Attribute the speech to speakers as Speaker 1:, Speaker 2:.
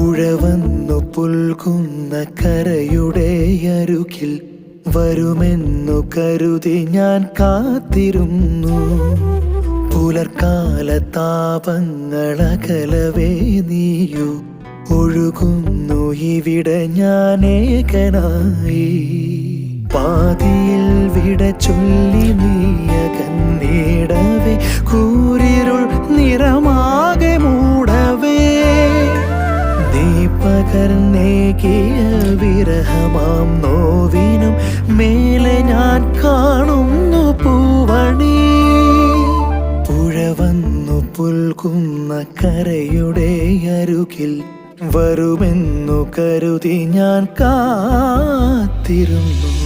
Speaker 1: പുഴവന്നു പുൽകുന്ന കരയുടെ അരുകിൽ വരുമെന്നു കരുതി ഞാൻ കാത്തിരുന്നു. പുലർക്കാല താപങ്ങളകലവേ നീയു ഒഴുകുന്നു ഇവിടെ ഞാൻ ഏകനായി. പാതിയിൽ വിട ചൊല്ലി നീയകന്നിടവേ കൂരിരുൾ നിറമാകെ മൂടവേ. നീ പകർന്നേകിയ വിരഹമാം നോവിനും മേലെ ഞാൻ കാണുന്നു പൂവണി. പുഴവന്നു പുൽകുന്ന കരയുടെ അരുകിൽ വരുമെന്നു കരുതി ഞാൻ കാത്തിരുന്നു.